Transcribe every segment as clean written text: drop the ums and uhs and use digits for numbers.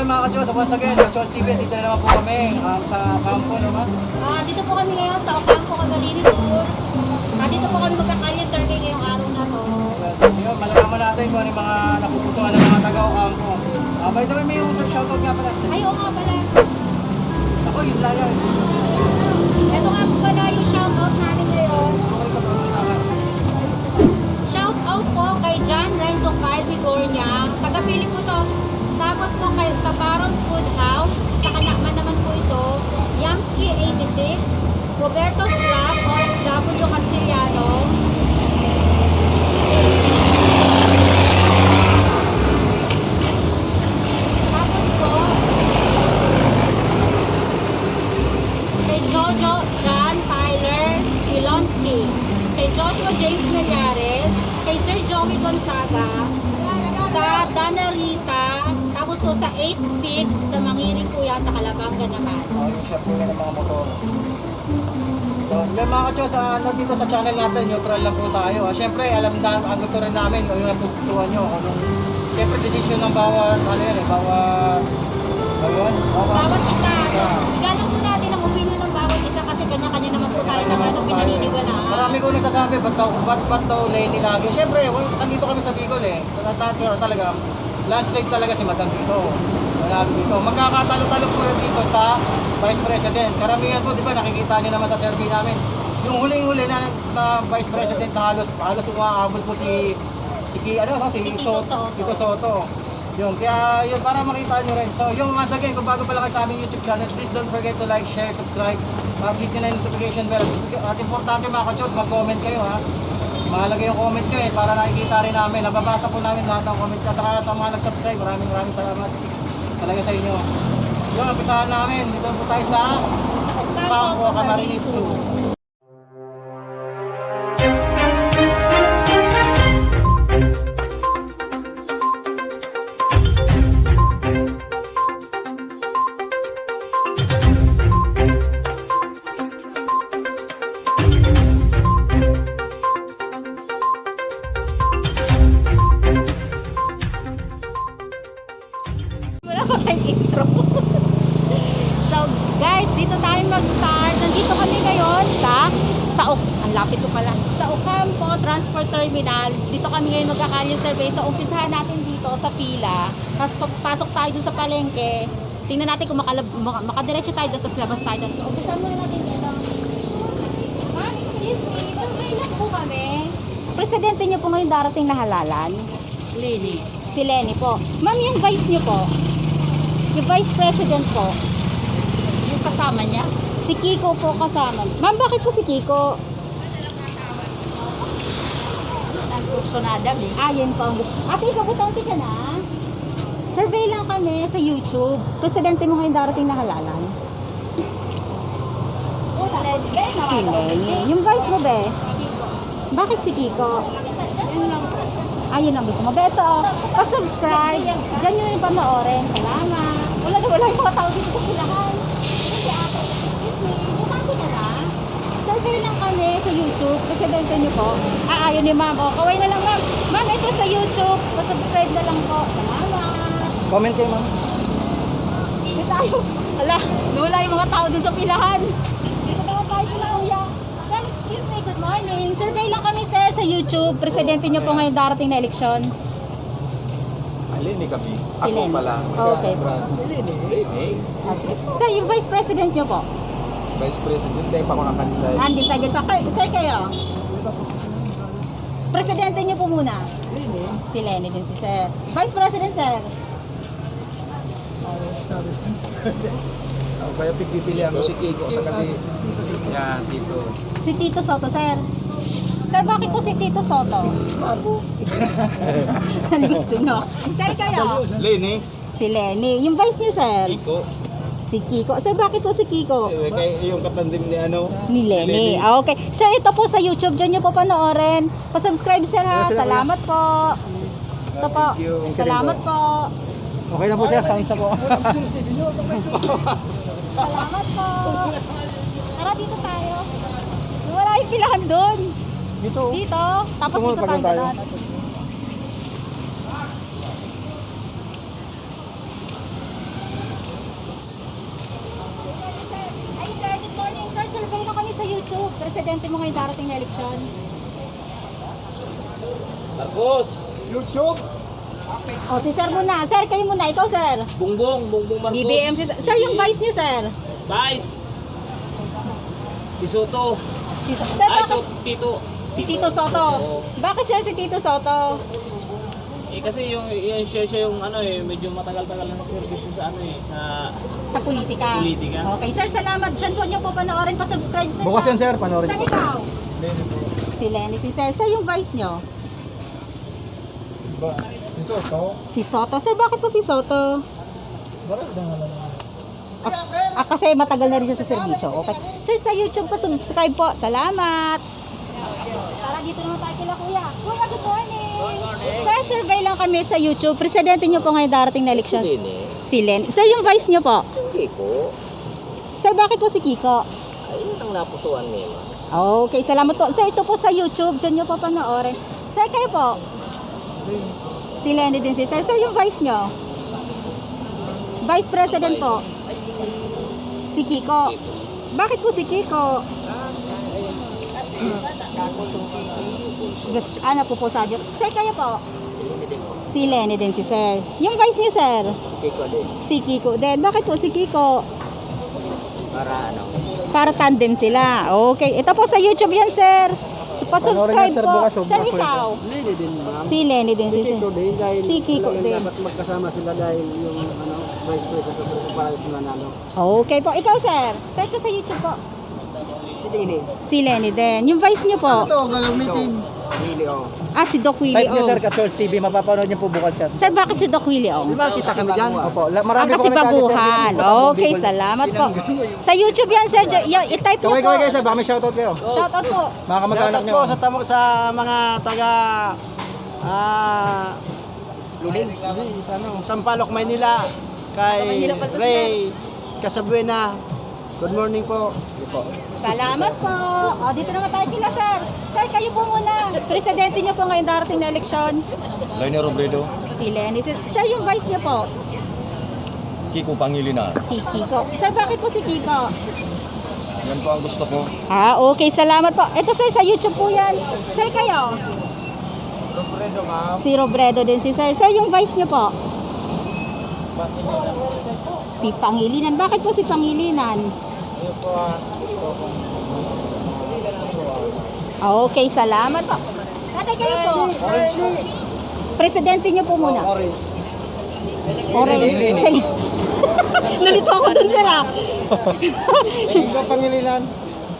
morning mga ka-Diyos. Once again, Diyos TV, dito na naman po kami sa campo naman. Dito po kami ngayon sa Ocampo, Camarines Sur. Dito po kami magkakalya survey ngayong araw na to. Yun, malalaman natin kung ano yung mga napupusuan ng mga taga-Ocampo. By the way, may usap shoutout nga pala. Ay, oo nga pala. Ako, yun lang yan. Ito nga po pala yung shoutout namin ngayon. Shoutout po kay John Renzo Kyle Vigornia. Taga-Pili po to. Tapos po kay sa Baron's Food House. Sa Kanakman naman po ito. Yamski 86. Roberto's Club or W. Castellano. Tapos po kay Jojo John Tyler Wilonsky. Kay Joshua James Meliares. Kay Sir Joey Gonzaga. Sa Dana Rita. Tapos po sa Ace Pig. Sa Mangiring Kuya sa Calabanga naman. Yung shop nila ng mga motor. So, may mga ka-Diyos, dito sa channel natin, neutral lang po tayo. Siyempre, ang gusto rin namin, kung yung napupusuan nyo, siyempre, decision ng bawat, Bawat isa. So, galang po natin ang opinion ng bawat isa kasi kanya-kanya naman po tayo ng pinaniniwalaan. Marami ko nagsasabi, ba't daw Lenny lagi? Siyempre, nandito kami sa Bicol talaga, landslide talaga si Madam dito. Marami dito. Magkakatalo-talo po dito sa Vice President. Karamihan po, di ba, nakikita niyo naman sa survey namin. Yung huling-huli na Vice President na halos umaabot po si Tito Soto. Tito Soto. Yun, kaya yun, para makita nyo rin. So, yung once again, kung bago pala kayo sa aming YouTube channel, please don't forget to like, share, subscribe. Hit nyo na yung notification bell. At importante mga ka-Diyos, mag-comment kayo ha. Mahalaga yung comment nyo para nakikita rin namin. Nababasa po namin lahat ng comment. Sa mga nag-subscribe, maraming salamat talaga sa inyo. Yun, umpisahan namin. Dito po tayo sa Ocampo, Camarines Sur. Intro. So guys, dito tayo mag-start. Nandito kami ngayon ang lapit ko pala, sa Ocampo Transport Terminal. Dito kami ngayon magkakalya survey. So umpisahan natin dito sa pila. Tapos pasok tayo dun sa palengke. Tingnan natin kung makadiretso tayo doon, tapos labas tayo doon. So umpisahan muna natin dito. Ma'am, excuse me, survey lang po kami. Presidente niyo po ngayon darating na halalan? Lenny. Si Lenny po. Ma'am, yung vice niyo po? Yung Vice President po. Yung kasama niya? Si Kiko po kasama. Ma'am, bakit po si Kiko? Ang kursunada eh. Yun po. Ate, kabutante ka na? Survey lang kami sa YouTube. Presidente mo ngayon darating na halalan? Si Lenny. Yung Vice mo be? Bakit si Kiko? Yun ang gusto mo. Beso, pa-subscribe. Diyan nyo rin panoorin. Salamat. Wala yung mga tao dito sa pilahan. Kasi ako, excuse me, bukante ka na. Survey lang kami sa YouTube. Presidente nyo po. Ayun ni ma'am. Kaway na lang ma'am. Ma'am, ito sa YouTube. Pa-subscribe na lang po. Salamat. Comment kayo, ma'am. Dito tayo. Wala yung mga tao dun sa pilahan. Dito naman tayo sila, kuya. Sir, excuse me, good morning. Survey lang kami, sir, sa YouTube. Presidente nyo po ngayon darating na eleksyon. Lenny kami. Si Ako Lenny. pala. Okay. Lenny. Sige. Sir, yung Vice President nyo po? Vice President. Hindi pa ako nakadecide. Undecided pa. Sir, kayo? Presidente nyo po muna? Si Lenny din si Sir. Vice President, sir? Kaya pipilihan ko si Kiko sa kasi yan, Tito. Si Tito Soto, sir. Sir, bakit po si Tito Soto? Ano gusto nyo? Sir, kayo? Lenny. Si Lenny. Yung vice niyo, sir? Kiko. Si Kiko. Sir, bakit po si Kiko? Kaya yung katandim ni Ni Lenny. Okay. Sir, ito po sa YouTube. Diyan nyo po panoorin. Pa-subscribe, sir, ha? Salamat po. Ito po. Thank you. Salamat po. Okay na po siya, sa isa po. Salamat po. Tara, dito tayo. Wala yung pilahan doon. Dito. Dito. Tapos Ito, dito tayo tayo. ganon. presidente mo ngayong darating na eleksyon? Marcos. YouTube. O, si sir muna. Sir, kayo muna. Ikaw, sir. Bongbong Marcos. BBM si sir. Sir, yung vice niyo, sir. Vice. Si Soto. Sir, Ay, bakit? Tito. Si Tito Soto. Oo. Bakit, sir, si Tito Soto? Eh kasi yung siya yung ano medyo matagal-tagal na servisyo sa ano sa Sa politika. Politika. Okay, sir, salamat. Diyan po niyo po panoorin. Pa-subscribe, sir. Bukas ha? yan, sir. Panoorin Saan ko. ikaw? Si Lenny, si sir. Sir, yung vice niyo? Ito, ito. Si Soto. Sir, bakit po si Soto? Kasi matagal na rin siya sa serbisyo. Okay. Sir, sa YouTube po, subscribe po. Salamat. Tara, dito naman tayo kila kuya. Kuya, good morning. Sir, survey lang kami sa YouTube. Presidente niyo po ngayon darating na eleksyon. Si Len. Sir, yung vice niyo po? Kiko, Sir, bakit po si Kiko? ay yun ang napusuan niya. Okay, salamat po. Sir, ito po sa YouTube. Diyan niyo po panoorin. Sir, kayo po? Si Lenny din si Sir. Sir, yung vice niyo? Vice President po? Si Kiko. Bakit po si Kiko? Ano po sa audio? Sir, kayo po? Si Lenny din si Sir. Yung vice niyo, Sir? Kiko din. Si Kiko din. Bakit po si Kiko? Para ano, Para tandem sila. Okay. Ito po sa YouTube yan, Sir. Pa-subscribe Panoorin yan, sir, po. bukas, Sir, bukas po ikaw? Lili din ma'am. Si Lenny din si Sir. din dahil Si Kiko talagang din. dapat magkasama sila dahil yung ano, vice president para sa nanalo. Okay po. Ikaw, Sir. Sir, ka sa YouTube po. Si Lili. Si Lenny din. Yung vice niyo po. Ito, gagamitin. Lili, oh. Ah, si Doc Willie. Type niyo, Oh. sir, Ka-Charles TV. Mapapanood niyo po bukas yan. Sir, bakit si Doc Willie? Oh. Di ba kita kami dyan? Opo. Ah, Marami po kasi kami baguhan. Okay, salamat po. Sa YouTube yan, Sir. I-type niyo po. Kaway, sir. Baka may shoutout kayo. Shoutout po. Mga kamag-anak Shoutout niyo. po sa mga taga Luling. Sampaloc, Maynila. Kay Maynila pala, Ray Casabuena. Good morning po. Salamat po. O, dito naman tayo kila, Sir. Sir, kayo po muna. Presidente niyo po ngayon darating na eleksyon. Lenny Robredo, Si Lenny. Sir, yung vice niyo po. Kiko Pangilinan. Si Kiko. Sir, bakit po si Kiko? Yan po ang gusto ko. Ah, okay. Salamat po. Ito, sir, sa YouTube po yan. Sir, kayo? Si Robredo din si Sir. Sir, yung vice niyo po? Si Pangilinan. Bakit po si Pangilinan? Okay, salamat po. Tatay, kayo po? Presidente niyo po muna. Orange. Nalito ako dun, sir, ah. Kiko Pangilinan.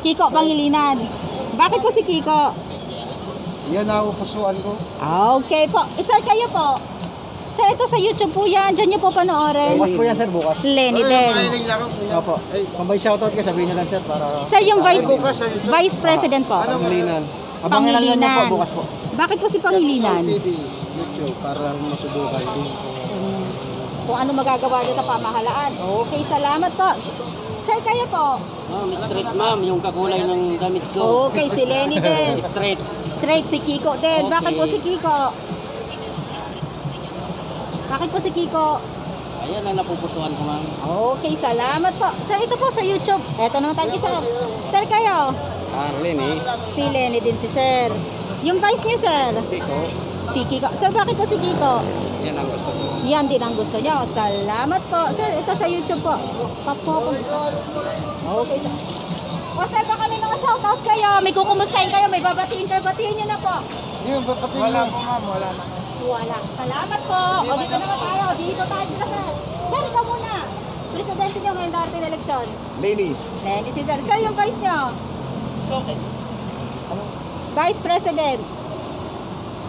Kiko Pangilinan. Bakit po si Kiko? Yan ang pusuan ko. Okay po. Sir, kayo po? Sir, ito sa YouTube po yan. Diyan niyo po panoorin. Bukas po yan, sir. Bukas. Lenny din. Opo. Kung may shoutout kayo, sabihin niyo lang, sir. Para Sir, yung Vice President po. Pangilinan. abangan lang niyo Pangilinan. po bukas po. Bakit po si Pangilinan? YouTube para masubukan din. Kung ano magagawa niya sa pamahalaan. Okay, salamat po. Sir, kayo po? Straight ma'am, yung kakulay ng damit ko. Okay, si Lenny din. Straight. Straight si Kiko din. Bakit po si Kiko? Bakit po si Kiko? Ayan ang napupusuan ko ma'am. Okay, salamat po. Sir, ito po sa YouTube. Eto naman tayo isa. Sir, kayo? Lenny. Si Lenny din si Sir. Yung vice niyo, Sir? Kiko. Si Kiko. Sir, bakit po si Kiko? Yan ang gusto ko. Yan din ang gusto niyo. Salamat po. Sir, ito sa YouTube po. Papo po. Okay, sir. O, sir, baka may mga shoutout kayo. May kukumustahin kayo. May babatiin kayo. Batiin niyo na po. Wala po ma'am, wala na. Wala. Salamat po. O, dito naman tayo. Dito tayo sila, sir. Sir, ikaw muna. Presidente niyo ngayon darating na eleksyon. Lenny. Lenny si Sir. Sir, yung vice niyo. Vice President.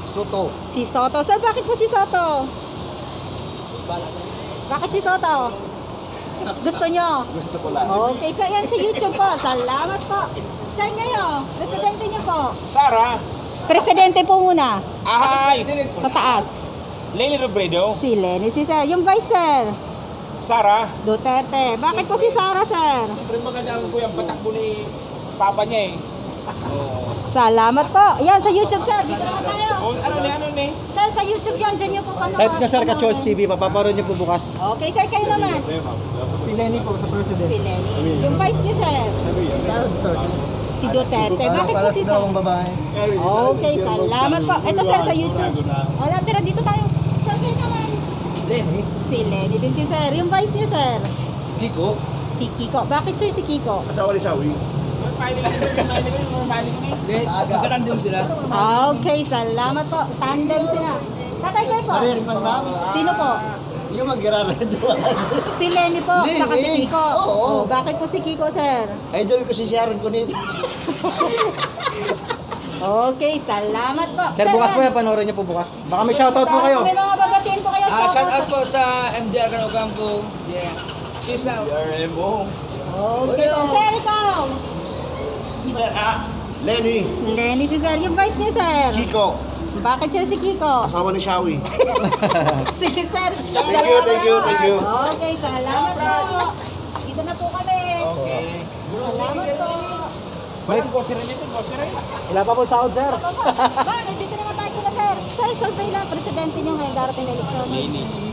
Soto. Si Soto. Sir, bakit po si Soto? Bakit si Soto? Gusto nyo? Gusto ko lang. Okay, sir, yan sa YouTube po. Salamat po. Sir, ngayon, presidente nyo po. Sara. Presidente po muna. Ahay. Sa taas. Lenny Robredo. Si Lenny, si Sir. Yung vice, sir. Sara. Duterte. Bakit po si Sara, sir? Siyempre maganda ko yung patakbo ni Papa niya eh. Salamat po. Yan, sa YouTube, sir. Dito naman tayo. Ano ni? Sir, sa YouTube yan. Diyan nyo po panood. Type niyo, sir, Ka-Charles TV. Mapapanood niyo po bukas. Okay, sir, kayo naman. Si Lenny po sa president. Si Lenny. Yung vice niyo, sir. Sara Duterte. Si Si Duterte. Bakit po si Sir? babae. Okay, salamat po. Ito sir sa YouTube. Wala, tira dito tayo. Sir, kayo naman. Lenny. Si Lenny din si Sir. Yung vice niyo, Sir. Kiko. Si Kiko. Bakit Sir si Kiko? Hindi, magkatandem sila. Okay, salamat po. Tandem sila. Tatay kayo po. Parehas man, ma'am. Sino po? Yung magra-radyoan. Si Lenny po, Lenny. saka si Kiko. Oo. Oh, bakit po si Kiko, Sir? Idol ko si Sharon Cunito. Okay, salamat po. Sir, bukas po yan, panoorin niyo po bukas. Baka may shoutout po kayo. May mga babatiin po kayo. Shout out po sa MDR Canocampo. Yeah. Peace out. Okay po. Sir, ikaw. Lenny, Lenny si Sir. Yung vice niyo, Sir. Kiko, Bakit Sir si Kiko? asawa ni Shawi. Sige, Sir. Thank you, thank you, thank you. Okay, salamat po. Dito na po kami. Okay. Salamat po. Wala pa po sahod, sir. Bakit? Dito naman tayo kila Sir. Sir, survey lang. Presidente niyo ngayon darating na eleksyon.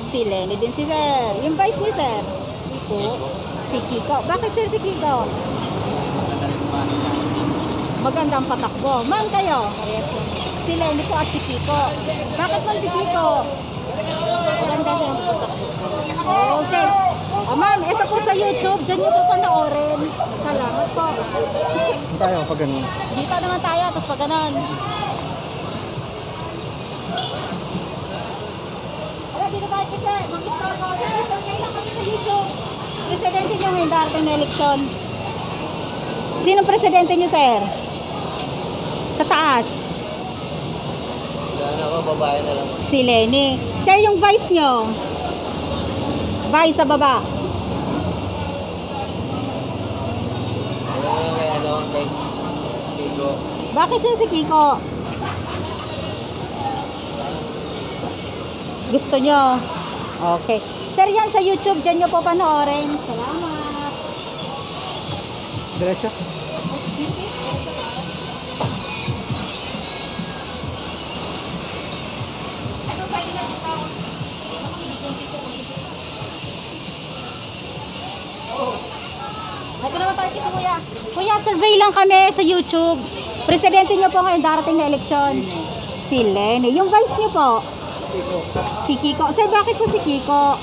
Si Lenny din si Sir. Yung vice niyo, Sir. Kiko. Si Kiko. Bakit Sir si Kiko? Magandang patakbo. Ma'am kayo. Si Lenny po at si Kiko. Bakit man si Kiko? Maganda siya ang patakbo. Okay. Ma'am, ito po sa YouTube. Diyan niyo po panoorin. Salamat po. Tayo, pag ganun. Dito naman tayo, tapos pag ganon. Wala, dito tayo kasi. Mag-start ko. Sir, kailan kami sa YouTube. Presidente niyo ngayon darating na eleksyon. Sinong presidente niyo, sir? Sa taas. Babae na lang. Si Lenny. Sir, yung vice niyo. Vice sa baba. Kay Kiko. Bakit sir si Kiko? Gusto nyo? Okay. Sir, yan sa YouTube. Diyan nyo po panoorin. Salamat. Diretso. Ito naman tayo kay Kuya. Kuya, survey lang kami sa YouTube. Presidente nyo po ngayon darating na eleksyon. Si Lenny. Yung vice nyo po? Si Kiko. Sir, bakit po si Kiko?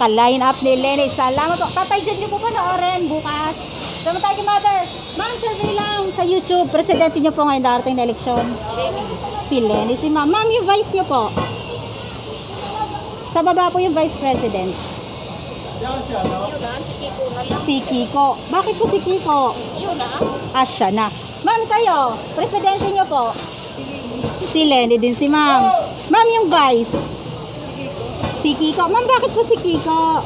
Ka-line up ni Lenny. Salamat po. Tatay, dyan nyo po panoorin bukas. Sama tayo kay Mother. Ma'am, survey lang sa YouTube. Presidente nyo po ngayon darating na eleksyon. Si Lenny. Si Ma'am. Ma'am, yung vice nyo po? Sa baba po yung vice president. Si Kiko. Bakit po si Kiko? Siya na. Ma'am, kayo, presidente nyo po? Si Lenny din si ma'am. Ma'am, yung vice? Si Kiko. Ma'am, bakit po si Kiko?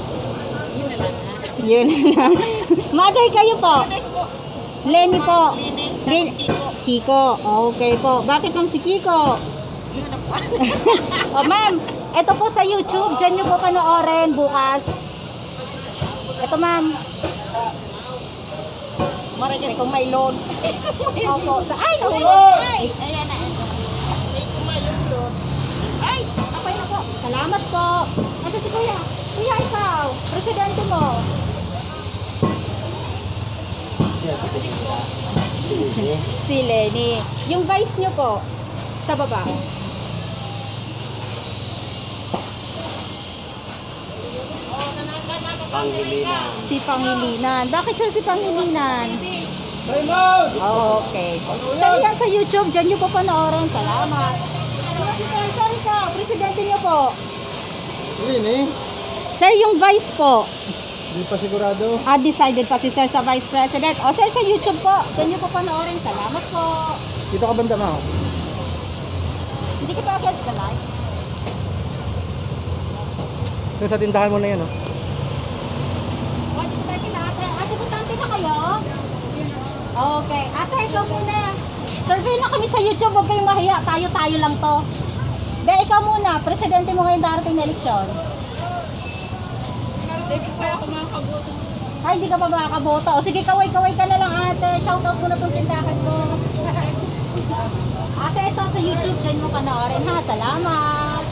Yun na. Mother, kayo po? Lenny po. Kiko. Okay po. Bakit ma'am si Kiko? Oh, ma'am, ito po sa YouTube. Diyan nyo po panoorin bukas. Ito, ma'am. Maragyan kung may loan. Opo. Ay, ay! Ayan na. Ay, okay na po. Salamat po. Ito si Kuya. Kuya, ikaw. Presidente mo. Si Lenny. Yung vice nyo po. Sa baba. Pangilinan. Si Pangilinan. Bakit siya si Pangilinan? Oh, okay. Sir, yan sa YouTube. Diyan nyo po panoorin. Salamat. Sir, ikaw. Presidente nyo po. Ini, Sir, yung vice po. hindi pa sigurado. Decided pa si Sir sa Vice President. O, Sir, sa YouTube po. Diyan nyo po panoorin. Salamat po. Dito ka banda, ma'am. Hindi ka pa against the light. Yung sa tindahan mo na yan, oh. Ate, ate, ate, butante na kayo? Okay. Ate, ikaw muna. Survey na kami sa YouTube. Huwag kayong mahiya. Tayo-tayo lang to. Be, ikaw muna. Presidente mo ngayon darating na eleksyon. Hindi pa ako makakaboto. Ay, hindi ka pa makakaboto. O sige, kaway-kaway ka na lang, ate. Shoutout mo na itong tindahan ko. Ate, ito sa YouTube. Diyan mo panoorin, ha? Salamat.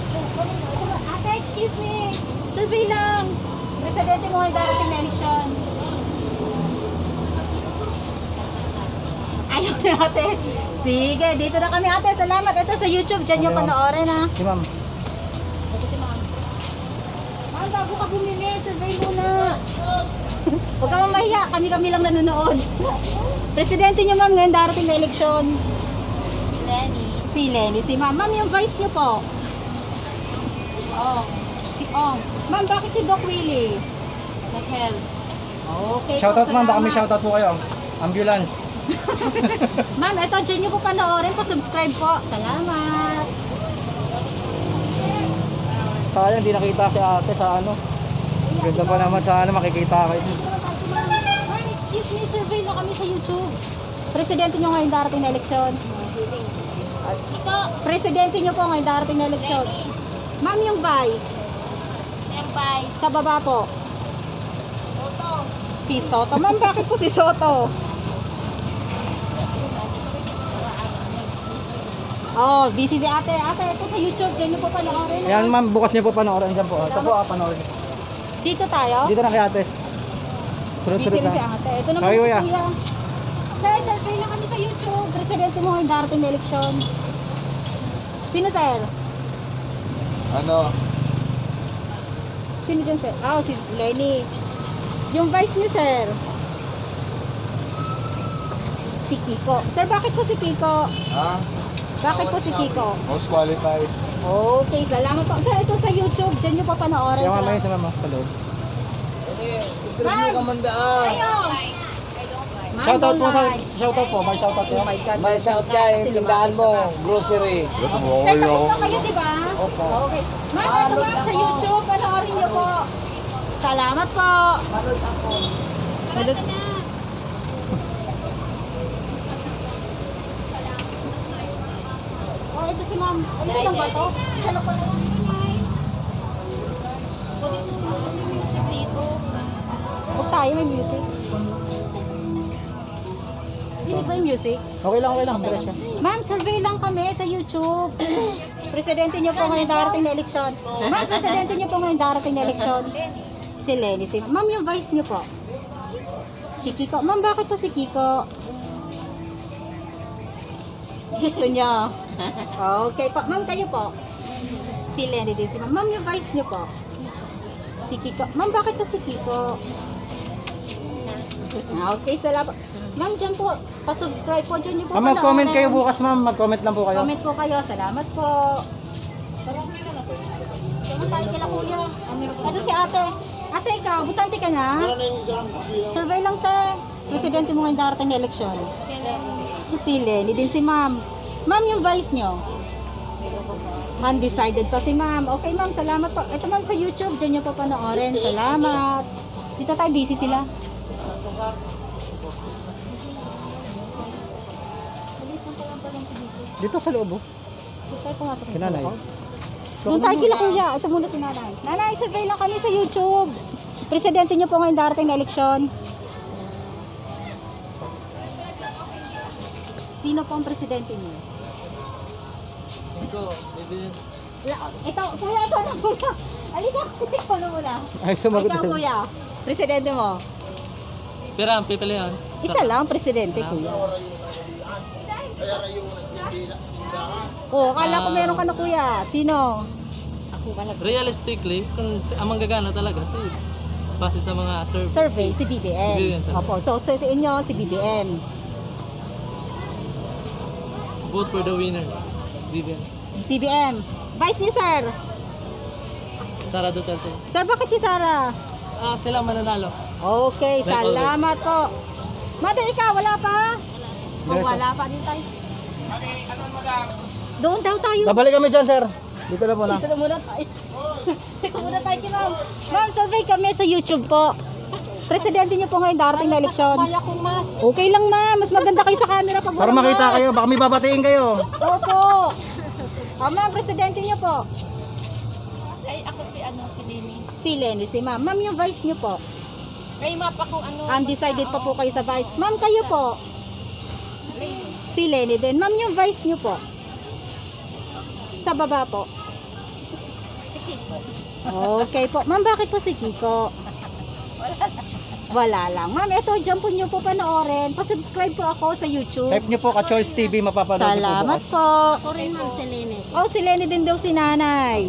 Ate, excuse me. Survey lang. Presidente mo ngayon darating na eleksyon. Ate, sige, dito na kami ate. Salamat. Ito sa YouTube, dyan yung Okay, ma'am. panoorin ha. Si ma'am. Ito si ma'am. Ma'am, bago ka bumili, survey muna. Huwag ka mamahiya, kami-kami lang nanonood. Presidente niyo ma'am, ngayon darating na eleksyon. Lenny. Si Lenny, si ma'am. Ma'am, yung vice niyo po. Oh, Si Ong. Ma'am, bakit si Doc Willie? Raquel. Okay Shoutout po, ma'am, baka may salamat. shoutout po kayo. Ambulance. Ma'am, ito dyan nyo po panoorin po. Subscribe po. Salamat. Sayang, hindi nakita si ate sa ano. Ganda pa naman sa ano, makikita kayo. Ma'am, excuse me, survey na kami sa YouTube. Presidente nyo ngayon darating na eleksyon. Presidente nyo po ngayon darating na eleksyon. Ma'am, yung vice. Siyang vice. Sa baba po. Soto. Si Soto. Ma'am, bakit po si Soto? Oh, busy si ate. Ate, ito sa YouTube. Diyan nyo po panoorin. ha? Ayan ma'am, bukas niyo po panoorin dyan po. Ito po, panoorin. Dito tayo. Dito na kay ate. Busy Surut-surut rin si na. ate. Ito naman Kaya, si kuya. kuya. Sir, survey na kami sa YouTube. Presidente mo ngayon darating na eleksyon. Sino, sir? Ano? Sino dyan, sir? Ah, si Lenny. Yung vice niyo, sir? Si Kiko. Sir, bakit po si Kiko? Ha? Bakit po si Kiko? Most qualified. Okay, salamat po. Sir, ito sa YouTube. Diyan nyo pa panoorin. Yung mamaya Salamat. si mama, sa loob. Ma'am! Ayun! Ma'am, Shoutout po, don't sa, lie. shoutout po, may shoutout po. May shout ka yung tindahan mo, grocery. Sir, tapos na kayo, di ba? Opo. Okay. Ma'am, ito ma'am sa YouTube. Panoorin nyo po. Salamat po. Manood ako. Oh, ito si ma'am. Ay, isa lang ba ito? Isa lang ba ito? Music dito. Huwag tayo, may music. Hindi ba yung music? Okay lang, diretso. Ma'am, survey lang kami sa YouTube. Presidente niyo po ngayon darating na eleksyon. Ma'am, presidente niyo po ngayon darating na eleksyon. Si Lenny. Si Ma'am, yung vice niyo po. Si Kiko. Ma'am, bakit po si Kiko? Gusto niya. Okay po. Ma'am, kayo po. Si Lenny din si Ma'am. Ma'am, yung vice niyo po. Si Kiko. Ma'am, bakit po si Kiko? Okay, salamat. Ma'am, dyan po. Pa-subscribe po. Dyan niyo po. Mag-comment panoorin. kayo bukas ma'am, mag-comment lang po kayo. Comment po kayo. Salamat po. Comment tayo kila kuya. Ito si ate. Ate, ikaw, butante ka na? Survey lang te. Presidente mo ngayon darating na eleksyon. Si Lenny din si ma'am. Ma'am, yung vice nyo? Undecided pa si ma'am. Okay ma'am, salamat po. Ito ma'am sa YouTube, dyan nyo po panoorin. Salamat. Dito tayo, busy sila. Dito sa loob oh. Dito tayo pumatok. Kinanay. Doon tayo kila kuya. Ito muna si nanay. Nanay, survey lang kami sa YouTube. Presidente nyo po ngayon darating na eleksyon. Sino po ang presidente niyo? Ito, kuya, ito na muna. Halika, ikaw na muna. Ay, sumagot Ikaw na. kuya, presidente mo. Pero ang pipilihan. Isa lang, presidente kuya. Oh, akala ko meron ka na kuya. Sino? Realistically, kung ang manggagana talaga, si base sa mga Survey, si BBM. BBM talaga. Opo, so sa inyo, si BBM. vote for the winners. BBM. BBM. Vice ni Sir. Sara Duterte. Sir, bakit si Sarah? Sila mananalo. Okay, Like salamat po. Mother, ikaw, wala pa? Oh, Diretso. wala pa din tayo. Doon daw tayo. Babalik kami dyan sir. Dito na muna. Dito na muna tayo. Dito muna tayo kay ma'am. Ma'am, survey kami sa YouTube po. Presidente niyo po ngayon darating na eleksyon. Kaya kong mas. Okay lang ma'am, mas maganda kayo sa camera pag Para walang makita mask. kayo, baka may babatiin kayo. Opo. Ma'am, presidente niyo po. Ay, ako si Lenny. Si Lenny, si ma'am. Ma'am, yung vice niyo po. May mapa kung ano. Undecided pa po kayo sa vice. Ma'am, kayo po. Si Lenny din. Ma'am, yung vice niyo po. Sa baba po. Si Kiko. Okay po. Ma'am, bakit po si Kiko? Wala lang. Ma'am, ito, dyan po nyo po panoorin. Pa-subscribe po ako sa YouTube. Type nyo po Ka-Choice TV, mapapanood nyo po Salamat bukas. po. Ako rin ma'am, si Lene. Oh, si Lenny din daw si nanay.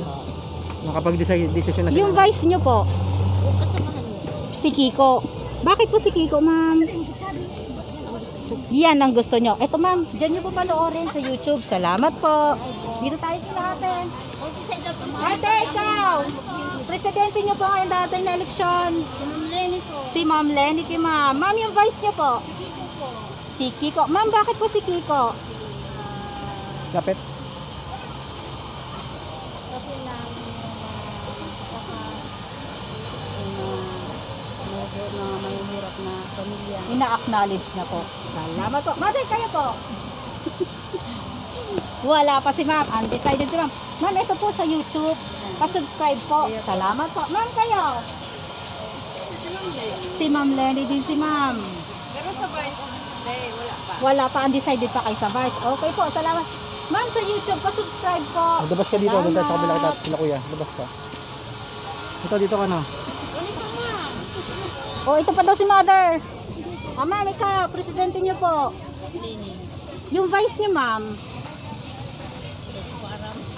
Nakapag-decision na Yung vice nyo po, O, kasamahan mo. si Kiko. Bakit po si Kiko, ma'am? Yan ang gusto nyo. Ito, ma'am, dyan nyo po panoorin sa YouTube. Salamat po. Dito tayo kila ate. O, si Saida po ma'am. Ate, ikaw! Presidente nyo po ngayon dating na eleksyon. Si Ma'am Lene po. Si Ma'am Lenny kay ma'am. Ma'am, yung vice nyo po. Kiko po. Si Kiko. Ma'am, bakit po si Kiko? Lapit. Kasi lang, mga mahihirap na pamilya. Ina-acknowledge na po. Salamat po. Mother, kayo po. Wala pa si ma'am. Undecided si ma'am. Ma'am, ito po sa YouTube. Pa-subscribe po. Salamat po. Ma'am, kayo. Si Ma'am Lene. Si Ma'am Lenny din si ma'am. Pero sa Vice, wala pa. Wala pa. Undecided pa kayo sa Vice. Okay po. Salamat. Ma'am, sa YouTube, pa-subscribe po. Labas ka dito, doon tayo sa kabila kita, Salamat. sila kuya. Labas ka. Dito ka na. Uli pa ma'am. Oh, ito pa daw si mother. Ah, ma'am, ikaw. Presidente niyo po. Lene. Yung vice niyo, ma'am.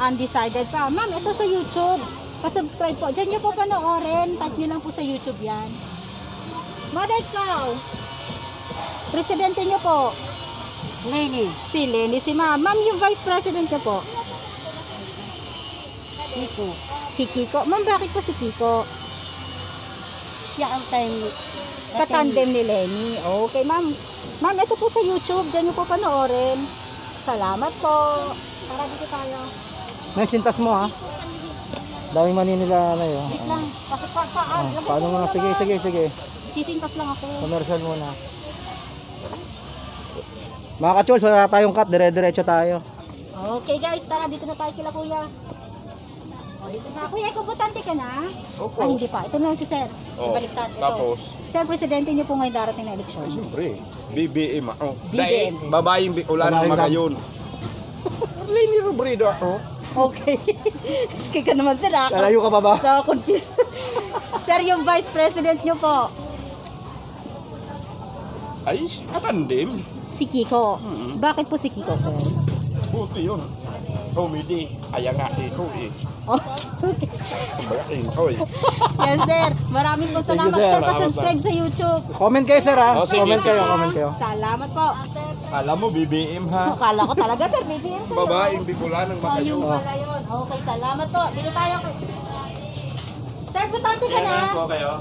Undecided pa. Ma'am, ito sa YouTube. Pa-subscribe po. Diyan niyo po panoorin. Type niyo lang po sa YouTube yan. Mother, ikaw. Presidente niyo po. Lenny. Si Lenny, si ma'am. Ma'am, yung vice president niyo po. Kiko. Si Kiko. Ma'am, bakit po si Kiko? Siya ang time. Katandem ni Lenny. Okay, ma'am. Ma'am, ito po sa YouTube. Diyan niyo po panoorin. Salamat po. Para dito tayo. May sintas mo ha. Daming Manila na yun. Wait lang. Kasi Paano mo na? Sige. Sisintas lang ako. Commercial muna. Mga ka-Chols, wala tayong cut. Dire-diretso tayo. Okay guys, tara dito na tayo kila kuya. O, dito na. Kuya, ikaw botante ka na? Opo. Ay, hindi pa. Ito na si sir. Oh, Baliktad. Ito. tapos? Sir, presidente niyo po ngayon darating na eleksyon. Siyempre, BBM ako. BBM. Dahil babaeng Bicolano Babaeng magayon. Lenny Robredo ako. Okay. Sige ka naman sir. Lalayo ka pa ba? Nakaka-confuse. Sir, yung vice president niyo po, Ay, katandem. si Kiko. Mm-hmm. Bakit po si Kiko, sir? Buti yun. Comedy. Kaya nga ito eh. Oh. Kumbayain ko eh. Yan sir. Maraming po salamat sir. sir. Pa-subscribe sa YouTube. Comment kayo sir ha. Oh, sige. Comment kayo. Salamat po. Alam mo, BBM ha. Akala ko talaga sir, BBM kayo. Babaeng Bicolano Ayun magayon. pala yun. Okay, salamat po. Dito tayo. Sir, butante ka na. kayo.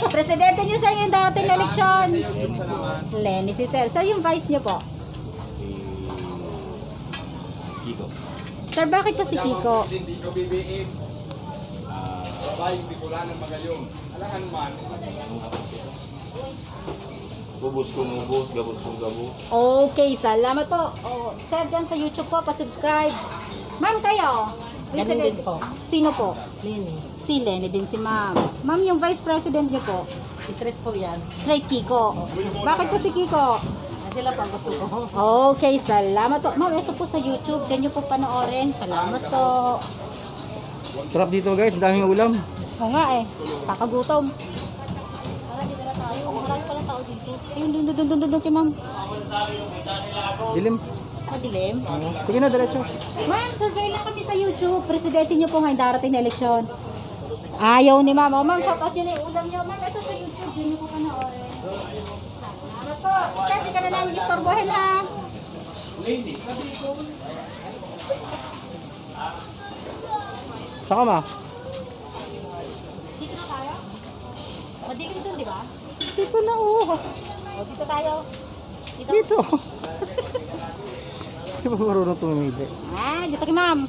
Presidente niyo sir yung dating na eleksyon. Lenny si sir. Sir, yung vice niyo po. Kiko. Sir, bakit po si Kiko? Hindi ko BBM. Babaeng Bicolano magayon. Alangan man. Bubos kong ubos, gabos kong gabos. Okay, salamat po. Oh, sir, dyan sa YouTube po, pa-subscribe. Ma'am, kayo? President din po. Sino po? Lenny. Si Lenny din si ma'am. Ma'am, yung vice president niyo po? Straight po yan. Straight Kiko. Bakit po si Kiko? Sila pa gusto ko. Okay, salamat po. Ma'am, ito po sa YouTube. Diyan niyo po panoorin. Salamat po. Sarap dito guys, daming ulam. Oo nga eh. Kakagutom. Tara, dito na tayo. Marami palang tao dito. Ayun, dun, kay ma'am. Dilim. Madilim. Sige na, diretso. Ma'am, survey lang kami sa YouTube. Presidente niyo po ngayon darating na eleksyon. Ayaw ni ma'am. Oh, ma'am, shout out yun eh. Ulam niyo. Ma'am, ito sa YouTube. Diyan niyo po panoorin. Salamat po. Sir, di ka na namin istorbohin ha. Saka ma. Dito na tayo? Madigil doon, di ba? Dito na oh. O, dito tayo. Dito. Dito. Hindi ba marunong tumimili? Ah, dito kay ma'am.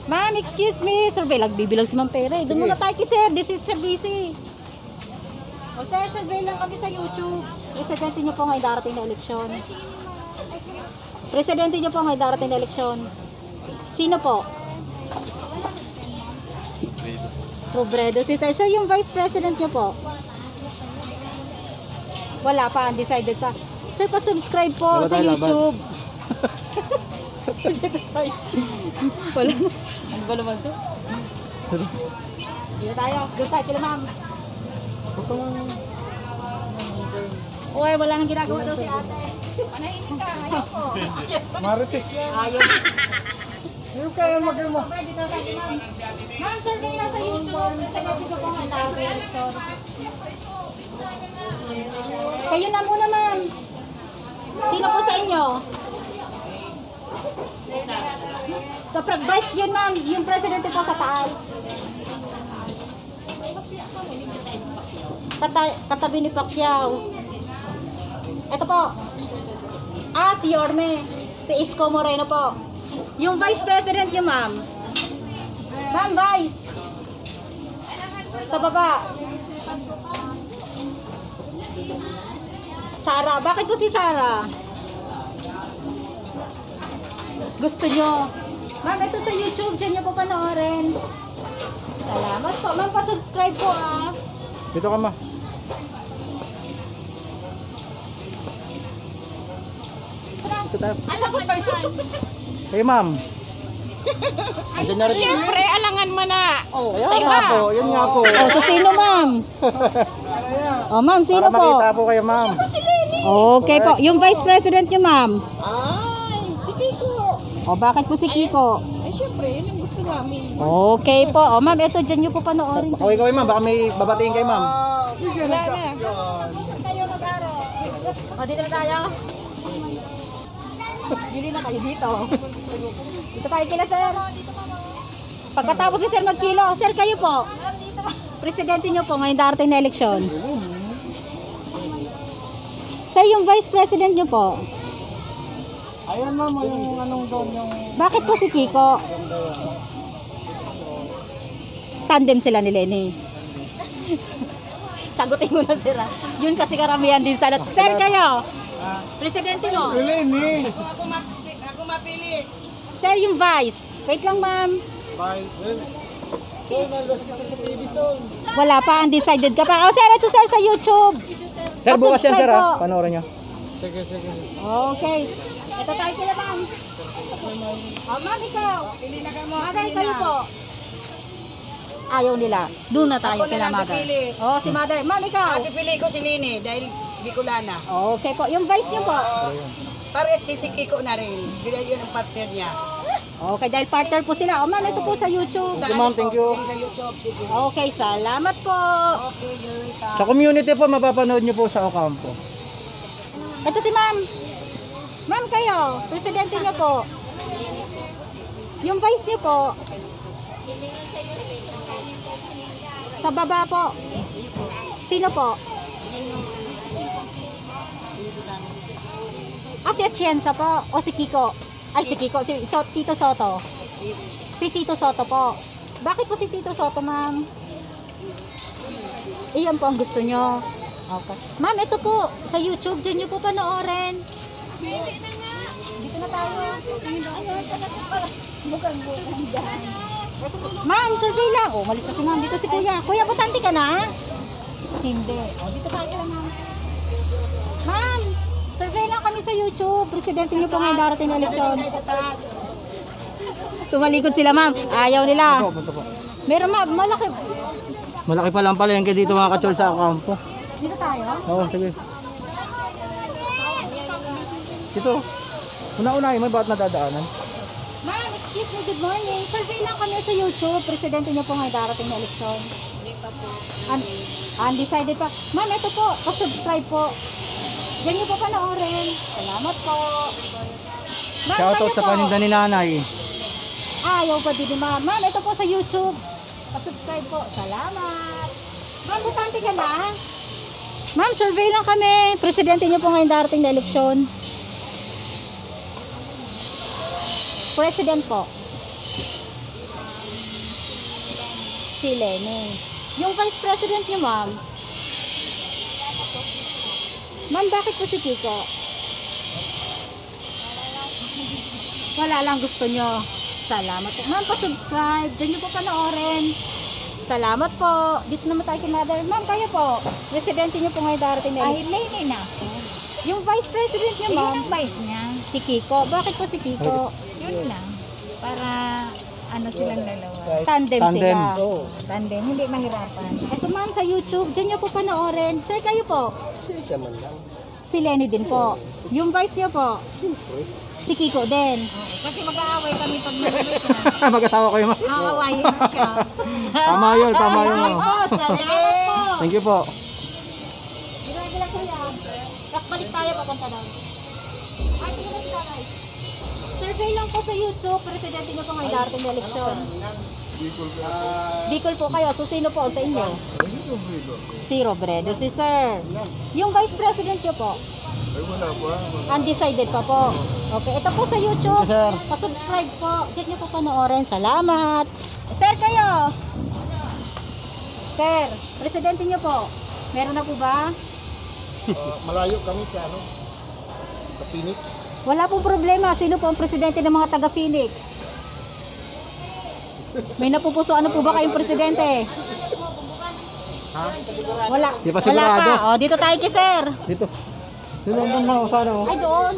Ma'am, excuse me. Survey lang, bibilang si Ma'am Pere. Doon muna tayo kay sir. This is Sir BC. O sir, survey lang kami sa YouTube. Presidente niyo po ngayon darating na eleksyon. Presidente niyo po ngayon darating na eleksyon. Sino po? Robredo. Si sir. Sir, yung vice president niyo po? Wala pa, undecided pa. Sir, pa-subscribe po Wala sa tayo laban. YouTube. Dito tayo. Wala na. Ano ba naman to? Dito tayo. Doon tayo kila ma'am. Uy, wala nang ginagawa daw si ate. Panahin ka, ayoko. Marites yan. Ayaw. Yung kaya mag-mo. Dito tayo ma'am. Ma'am, survey na sa YouTube. Sa YouTube ko nga tawag. Kayo na muna ma'am. Sino po sa inyo? Sa Prag-Vice yun ma'am. Yung presidente po sa taas. Katabi ni Pacquiao. Ito po. Si Yorme. Si Isko Moreno po. Yung vice president yung ma'am. Ma'am, vice. Sa baba. Sara. Bakit po si Sara? Gusto nyo? Ma'am, ito sa YouTube. Diyan nyo po panoorin. Salamat po. Ma'am, pa-subscribe po Dito ka, ma. Alam ko pa Hey, ma'am. Andiyan na rin. Siyempre, alangan mo na. Oh, Yan nga po, yun nga po. oh, so sino ma'am? Oh, ma'am, sino Para makita po? po kayo, ma'am. Okay po. Yung vice president nyo, ma'am. Ay, si Kiko. O, bakit po si Kiko? Ay, siyempre, yun ang gusto namin. Okay po. O, ma'am, ito, dyan nyo po panoorin. Okay, kaway, ma'am. Baka may babatiin kayo, ma'am. Wala na. Kayo mag-aro. O, dito na tayo. Bili na kayo dito. Dito tayo kila, sir. Pagkatapos si sir magkilo, sir, kayo po. Presidente nyo po ngayong darating na eleksyon. Sir, yung vice president nyo po. Ayan, ma'am. Yung anong doon, yung... Bakit po si Kiko? Tandem sila ni Lenny. Sagutin mo na, sir. Yun kasi karamihan din sa lahat. Sir, kayo. Presidente mo. Eleni. Ako mapili. Sir, yung vice. Wait lang, ma'am. So, nalos kita sa TV, son. Wala pa, undecided ka pa. Oh, sir, ito sir sa YouTube. Sir, bukas yan, sir, Pa-subscribe ha? po. Panoorin nyo. Sige, sige. Okay. Ito tayo sila, ma'am. Oh, ma'am, ikaw. Pili na ka mo. Mother, kayo po. Ayaw nila. Doon na tayo Ako na kila lang mother. pipili. Oh, si mother. Ma'am, ikaw. Pipili ko si Nini dahil Bicolana. Okay po. Yung vice niyo po. Pares din si Kiko na rin. Bilay yun ang partner niya. Okay, dahil partner po sila. Oh, ma'am, ito po sa YouTube. Thank you, ma'am. Thank you. Sa YouTube, sige. Okay, salamat po. Okay, Eureka. Sa community po, mapapanood nyo po sa Ocampo. Ito si ma'am. Ma'am, kayo. Presidente niyo po. Yung vice niyo po. Sa baba po. Sino po? Si Atienza po. O si Kiko. Ay, si Kiko. Tito Soto. Si Tito Soto po. Bakit po si Tito Soto, ma'am? Iyan po ang gusto nyo. Okay. Ma'am, ito po. Sa YouTube, dyan nyo po panoorin. Dito na tayo. Mukhang dyan. Ma'am, survey lang. Oh, malis na si ma'am. Dito si kuya. Kuya, butante ka na? Hindi. Oh, dito tayo lang, ma'am. Ma'am, survey lang kami sa YouTube. Presidente niyo po ngayon darating na eleksyon. Tumalikod sila, ma'am. Ayaw nila. Punta po. Meron, ma'am. Malaki. Malaki pa lang pala yan kayo dito mga kachol sa Ocampo. Dito tayo. Oo, sige. Dito. Una-unahin mo, bakit nadadaanan? Ma'am, excuse me, good morning. Survey lang kami sa YouTube. Presidente niyo po ngayon darating na eleksyon. Undecided pa. Ma'am, ito po. Pa-subscribe po. Yan niyo po panoorin. Salamat po. Ma'am, Shoutout kayo sa po. paninda ni nanay. Ayaw pa din, ma'am. Ma'am, ito po sa YouTube. Pa-subscribe po. Salamat. Ma'am, butante ka na. Ma'am, survey lang kami. Presidente niyo po ngayon darating na eleksyon. President po. Si Lenny. Yung vice president niyo, ma'am. Ma'am, bakit po si Kiko? Wala lang gusto nyo. Salamat po. Ma'am, pa-subscribe. Diyan nyo po panoorin. Salamat po. Dito naman tayo kay mother. Ma'am, kayo po. Presidente nyo po ngayon darating na. Ay, Lenny na ako. Yung vice president nyo, ma'am. Yung vice niya. Si Kiko. Bakit po si Kiko? Yun lang. Para ano silang dalawa. Tandem, Tandem. sila. Tandem, hindi mahirapan. Ito ma'am sa YouTube, dyan nyo po panoorin. Sir, kayo po? Si Lenny din po. Yung vice nyo po? Si Kiko din. Kasi mag-aaway kami pag nalabas siya. Mag-asawa kayo, ma'am. Aawayin mo siya. Tama yun, tama yun. Ay oh. po, salamat po. Thank you po. Ginagala ko yan. Tapos balik tayo papunta daw. Ay, tingnan sila guys. Survey lang po sa YouTube, presidente nyo po ngayon darating na eleksyon. Bicol po kayo, so sino po sa inyo? Si Robredo, si Sir. Yung Vice President nyo po? Undecided pa po. Okay, ito po sa YouTube. Sir. Pa-subscribe po. Diyan nyo po panoorin. Salamat. Sir, kayo? Sir, presidente nyo po? Meron na po ba? Malayo kami sa sa Phoenix. Wala pong problema. Sino po ang presidente ng mga taga-Phoenix? May napupuso. Ano po ba kayong presidente? Wala. Di pa Wala sigurado. pa. O, dito tayo kay Sir. Dito. Doon lang sana. Oh. Ay, doon.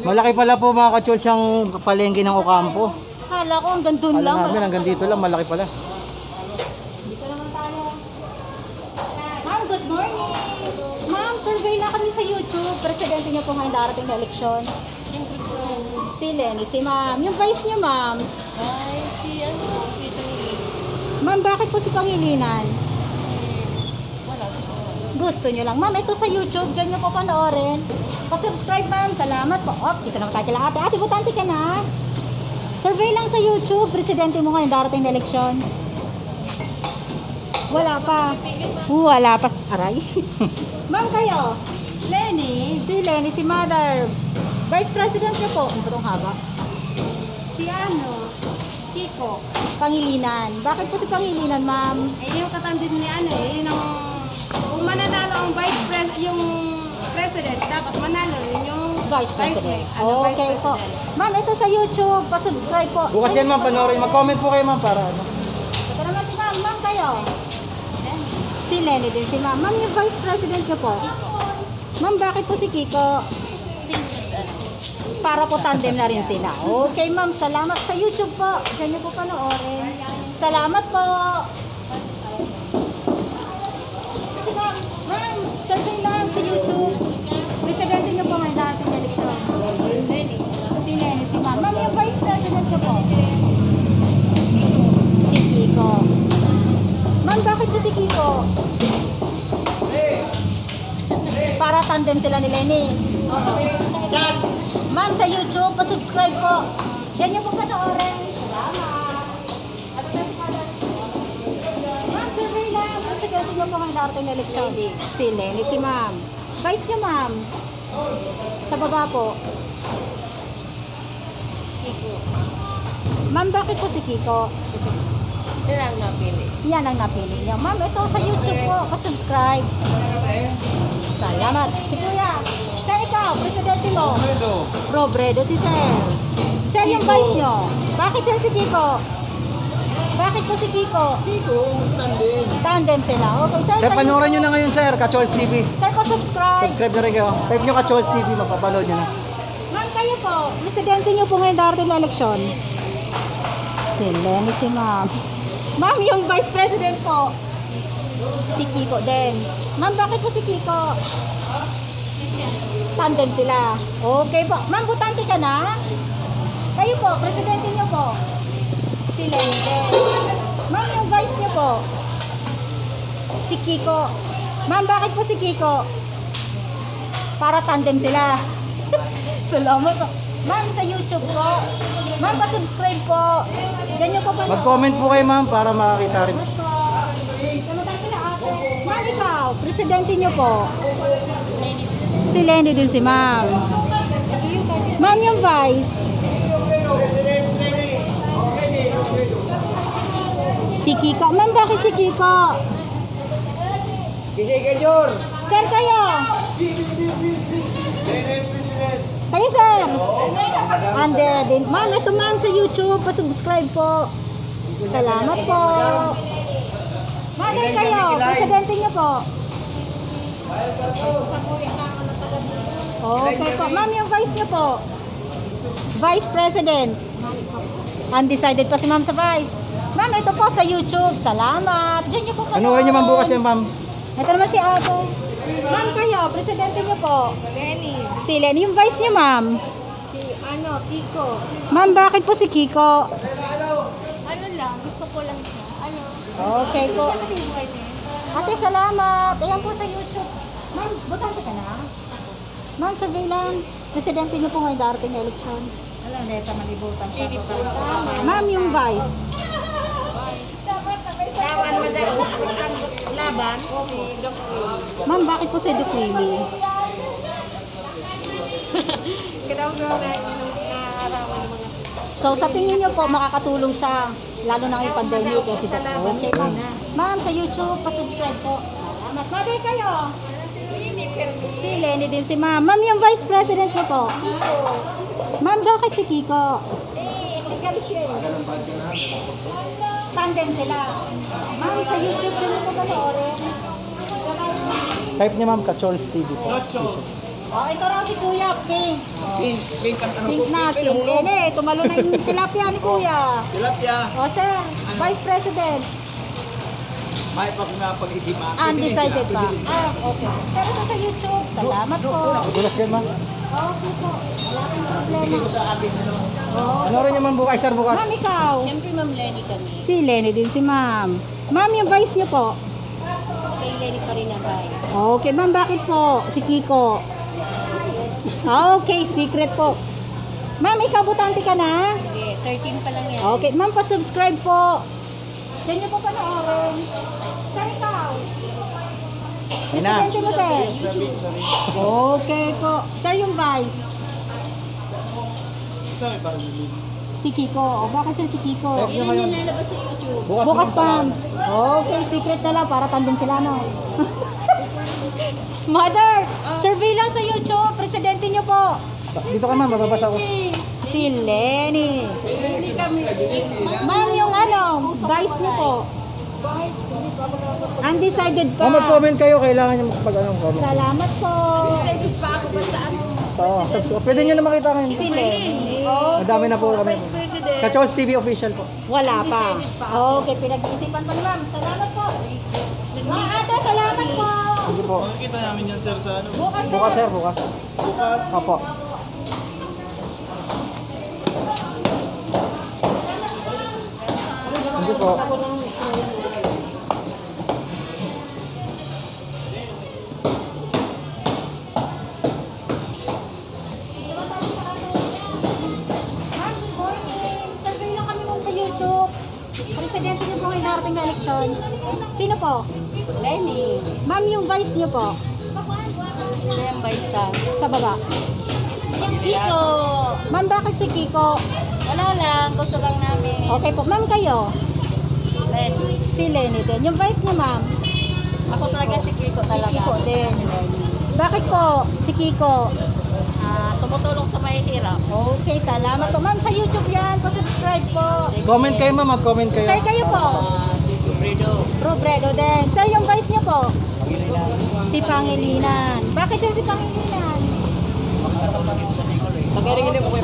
Malaki pala po mga ka-chol siyang palengke ng Ocampo. Kala ko hanggang doon Alam lang. namin hanggang dito lang, malaki pala. Dito naman tayo. Ma'am, good morning. Ma'am, survey na kami sa YouTube. Presidente niyo po ngayon darating na eleksyon. Si Lenny, si ma'am. Yung vice niyo, ma'am. Ma'am, bakit po si Pangilinan? Gusto niyo lang. Ma'am, ito sa YouTube. Diyan niyo po panoorin. Pa-subscribe, ma'am. Salamat po. Oh, dito naman tayo kila ate. Ate, butante ka na. Survey lang sa YouTube. Presidente mo ngayon darating na eleksyon. Wala pa. Wala pa. Aray. Ma'am, kayo. Lenny. Si Lenny, si Mother. Vice President niyo po. Ano ba itong haba? Si ano? Kiko. Pangilinan. Bakit po si Pangilinan, ma'am? Yung katandid ni ano yun ang kung mananalo ang vice president, yung president, dapat manalo rin yung Vice President. Vice Okay po. Ma'am, ito sa YouTube. Pa-subscribe po. Bukas yan ma'am, panoorin. Mag-comment po kayo ma'am para ano. Ito naman si ma'am. Ma'am, kayo. Si Lenny din si ma'am. Ma'am, yung Vice President niyo po. Ma'am, bakit po si Kiko? Para po tandem na rin sila. Okay, ma'am. Salamat sa YouTube po. Diyan niyo po panoorin. Salamat po. Kasi ma'am, survey lang sa YouTube. Presidente niyo po ngayon dating eleksyon. Si Lenny, si ma'am. Ma'am, yung Vice President niyo po. Si Kiko. Ma'am, bakit po si Kiko? Para tandem sila ni Lenny. Ma'am, sa YouTube, pa-subscribe po. Yan yung po panoorin. Salamat. Ma'am, survey lang. Kasi kasi nyo po ngayon darating na eleksyon. Si Lenny, si ma'am. Vice nyo, ma'am. Sa baba po. Kiko. Ma'am, bakit po si Kiko? Yan ang napili. Yan ang napili niyo. Ma'am, ito sa YouTube po. Pa-subscribe. Salamat. Si Kuya. Sir, ikaw, presidente mo. Robredo, si Sir. Sir, yung vice nyo. Bakit Sir si Kiko? Bakit po si Kiko? Tandem sila. Okay, Sir. Sir, sa panoorin nyo YouTube. na ngayon sir, Ka-Chols TV. Sir, pa-subscribe. Subscribe na rin kayo. Type nyo Ka-Chols TV, mapapanood nyo na. Ma'am, kayo po. Presidente nyo po ngayon darating na eleksyon. Si Lenny, si ma'am. Ma'am, yung vice president po. Si Kiko din. Ma'am, bakit po si Kiko? Tandem sila. Okay po. Ma'am, butante ka na? Kayo po, presidente nyo po. Si Lenny din. Ma'am, yung vice nyo po. Si Kiko. Ma'am, bakit po si Kiko? Para tandem sila. Salamat po. Ma'am, sa YouTube po. Ma'am, pa-subscribe po. Ganyan po ba? Mag-comment po kayo ma'am para makakita rin. Ma'am, ikaw, presidente nyo po. Si Lenny din si ma'am. Ma'am, yung vice. Si Kiko. Ma'am, bakit si Kiko? Kisay ka, Jor. Sir, kayo. Kayo, sir. Ande din. Ma'am, ito ma'am sa YouTube. Pa-subscribe po. Salamat po. Mother kayo. Presidente niyo po. Okay po. Ma'am, yung vice niyo po. Vice President. Undecided pa si ma'am sa Vice. Ma'am, ito po sa YouTube. Salamat. Diyan niyo po panoorin. Panoorin niyo ma'am bukas yan ma'am. Ito naman si Ate. Ma'am kayo, presidente niyo po. Lenny. Si Lenny, yung Vice niyo ma'am. Si Kiko. Ma'am, bakit po si Kiko? Ano lang, gusto ko lang siya. Okay po. Ate, salamat. Ayan po sa YouTube. Ma'am, butante ka na? Ma'am, survey lang. Presidente niyo po ngayon darating na eleksyon. Wala, neta malibutan siya. Ma'am, yung Vice. Laban? Ma'am, bakit po si Duquili? So, sa tingin niyo po, makakatulong siya. Lalo na ngayong pandemic kasi po. Okay, ma'am. Ma'am, sa YouTube, pa-subscribe po. Salamat. Mother kayo. Si Lenny din si ma'am. Ma'am, yung vice president niyo po. Ma'am, bakit si Kiko? Legal siya. Tandem sila. Ma'am, sa YouTube din po panoorin. Type niya ma'am, Kachols TV po. Oh, ito raw si Kuya Pink. Pink ang ano Pink po, na, si Lene. Tumalo na yung tilapia ni Kuya. tilapia. O, sir, Vice President. May pa kung napag-isipan. Undecided pa. Ah, okay. Sir, ito sa YouTube. Salamat po. Bukas yan ma'am. Okay po. Wala kang problema. Panoorin niyo ma'am bukas, sir bukas. Ma'am, ikaw. Siyempre, Ma'am Lenny kami. Si Lenny din si ma'am. Ma'am, yung vice niyo po. Kay Lenny pa rin ang bahay. Okay, ma'am, bakit po? Si Kiko. Okay, secret po. Ma'am, ikaw butante ka na? Hindi, 13 pa lang yan. Okay, ma'am, pa-subscribe po. Diyan niyo po panoorin. Sir, ikaw. Ayun na. Presidente mo, sir. Okay po. Sir, yung vice. Si Kiko. O, bakit sir si Kiko? Yun ngayon. Nilalabas sa YouTube. Bukas pa. Okay, secret na lang para tandem sila, no? Mother, survey lang sa YouTube. Presidente niyo po. Dito ka ma'am, mababasa ko. Si Lenny. Ma'am, yung ano, vice niyo po. Undecided pa. Kung mag-comment kayo, kailangan niyo mag-anong comment. Salamat po. Decided pa ako ba sa ano? So, pwede niyo na makita ngayon. Si Lenny. Madami na po kami. Vice President. Kachols TV official po. Wala pa. Okay, pinag-iisipan pa ni ma'am. Salamat po. Mga ate, salamat po. Sige po. Makikita namin yan sir sa ano. Bukas Bukas sir, bukas. Bukas. Opo. Sige po. Ma'am, good morning. Survey lang kami ma'am sa YouTube. Presidente niyo po ngayon darating na eleksyon. Sino po? Lenny. Ma'am, yung vice niyo po. Sila yung vice ta. Sa baba. Kiko. Ma'am, bakit si Kiko? Wala lang, gusto lang namin. Okay po. Ma'am, kayo? Lenny. Si Lenny din. Yung vice niyo, ma'am? Ako talaga si Kiko Si talaga. Kiko din. Bakit po si Kiko? Tumutulong sa mahihirap. Okay, salamat po. Ma'am, sa YouTube yan. Pa-subscribe po. Comment kayo ma'am, mag-comment kayo. Sir, kayo po? Robredo din. Sir, yung vice niyo po? Si Pangilinan. Bakit sir si Pangilinan?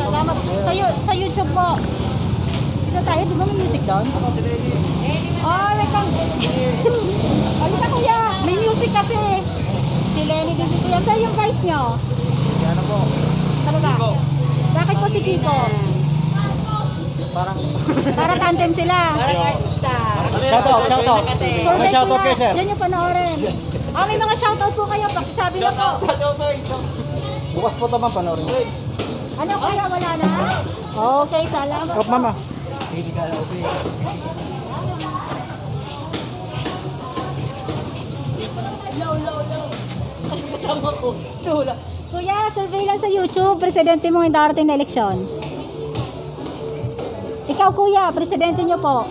Salamat. Sa YouTube po. Dito tayo, di ba may music doon? Oh, wait lang. Halika kuya, may music kasi. Si Lenny din si kuya. Sir, yung vice niyo? Ano po? Sa baba? Bakit po si Kiko? Parang Para tandem sila. Shoutout, shoutout. Survey May shoutout ko kayo na. sir. Diyan yung panoorin. May mga shoutout po kayo. Pakisabi na po. Bukas po ito ma'am, panoorin. Ano kuya, wala na? Okay, salamat. Stop mama. Kasama ko. Tula. Kuya, survey lang sa YouTube. Presidente mo yung darating na eleksyon. Ikaw kuya, presidente nyo po.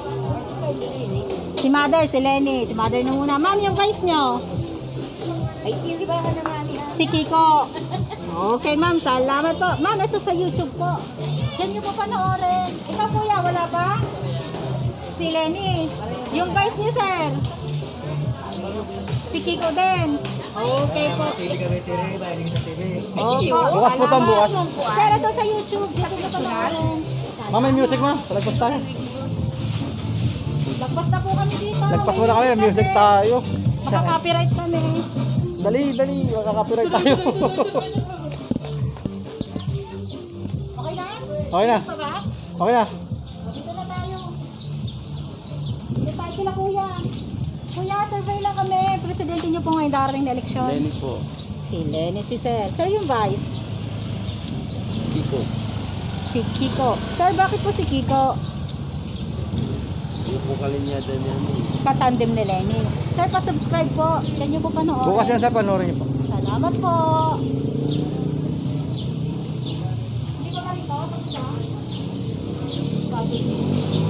Si Mother, si Lenny. Si Mother na muna. Ma'am, yung vice nyo. Ay, hindi ba ka naman? Si Kiko. Okay ma'am, salamat po. Ma'am, ito sa YouTube po. Diyan nyo po panoorin. Ikaw kuya, wala ba? Si Lenny. Yung vice niyo, sir. Si Kiko din. Okay po. Opo, Bukas po salamat. bukas. Sir, ito sa YouTube. Dito nyo panoorin. Ma'am, may music ma'am. Palagpas tayo. Lagpas na po kami dito. Lagpas muna kami. Music tayo. Makaka-copyright kami. Dali, dali. Makaka-copyright tayo. Okay na? Okay na. Pa ba? Okay na. Dito na tayo. Dito tayo sila kuya. Kuya, survey lang kami. Presidente niyo po ngayon darating na eleksyon. Lenny po. Si Lenny, si Sir. Sir, yung vice. Kiko. Si Kiko. Sir, bakit po si Kiko? Yung po kalinyada niya mo. Katandem ni Lenny. Sir, pa-subscribe po. Yan yung po panoorin. Bukas yan sir, panoorin niyo po. Salamat po. Hindi ko marito.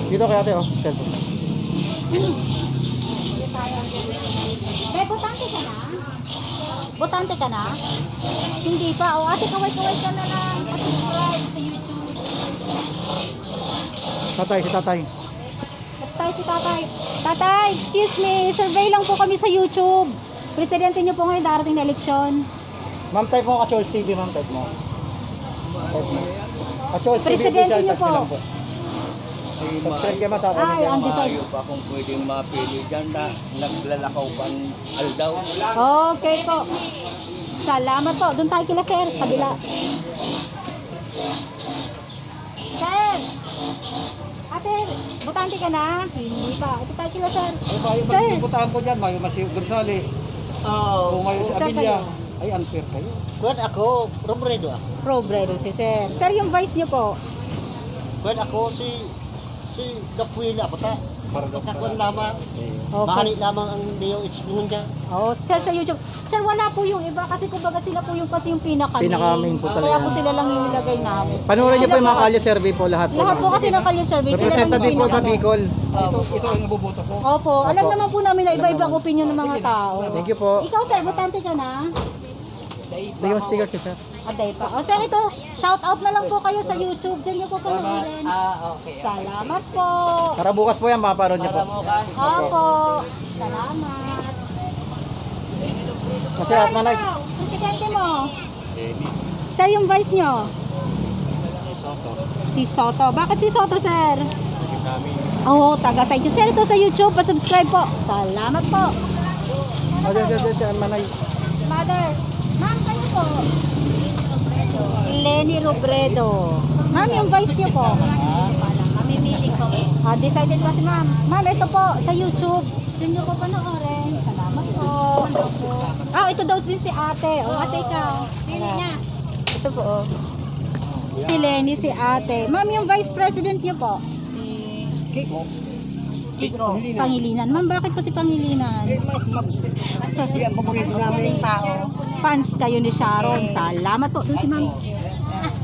Dito kay ate oh. Cellphone. Botante ka na? Botante ka na? Hindi pa. O ate, kaway-kaway ka na lang. Pa-subscribe sa YouTube. Tatay, si tatay. Tatay, si tatay. Tatay, excuse me. Survey lang po kami sa YouTube. Presidente niyo po ngayon darating na eleksyon. Ma'am, type mo ka-Chols TV, ma'am, type mo. Type mo. Ka-Chols TV, Presidente official, niyo type po. lang po. Subscribe kayo mas ako. Ay, undecided. pa kung pwedeng mapili dyan na naglalakaw pang aldaw. Okay po. Salamat po. Doon tayo kila sir. Kabila. Sir! Ate, butante ka na? Hindi pa. Ito tayo kila sir. Sir! Ibutahan ko dyan, Mayo Masi Gonzales. Oo. Kung Mayo si Sir, Abilia. kayo. Ay, unfair kayo. Kuwan ako, Robredo ah. Probredo si sir. Sir, yung vice niyo po. Kuwan ako si Doc Willa, bata. Kakuan lamang. Okay. Mahali lamang ang DOH nun dyan. Oh, sir sa YouTube. Sir, wala po yung iba kasi kumbaga sila po yung kasi yung pinaka-main. Pinaka-main po talaga. Kaya po sila lang yung ilagay namin. Panoorin niyo Sila po yung mga po- kalye survey po lahat po. Lahat po kasi ng kalye survey. Sila lang Representative yung po sa pinaka- Bicol. Ito ang nabuboto ko. Opo, alam naman po namin na iba-ibang opinion ng mga tao. Thank you po. Ikaw sir, botante ka na? Bigyan mo sticker si sir. Aday pa. O sir, ito, shout out na lang po kayo sa YouTube. Diyan niyo po panoorin. Okay. Salamat po. Para bukas po yan, maparoon niyo po. Opo. Salamat. Kasi at na ikaw, presidente mo. Sir, yung vice niyo? Si Soto. Bakit si Soto, sir? Oo, taga sa inyo. Sir, ito sa YouTube, pa-subscribe po. Salamat po. Diyan, manay. Mother, ma'am, kayo po. Lenny Robredo. Ma'am, yung vice niyo po. Mamimili ko. Decided pa si ma'am. Ma'am, ito po, sa YouTube. Doon niyo po panoorin. Salamat po. Ito daw din si ate. Ate ikaw. Pili niya. Ito po, Si Lenny, si ate. Ma'am, yung vice president niyo po. Kiko. Pangilinan. Ma'am, bakit po si Pangilinan? Yan, paborito namin tao. Fans kayo ni Sharon. Salamat po. Doon si ma'am.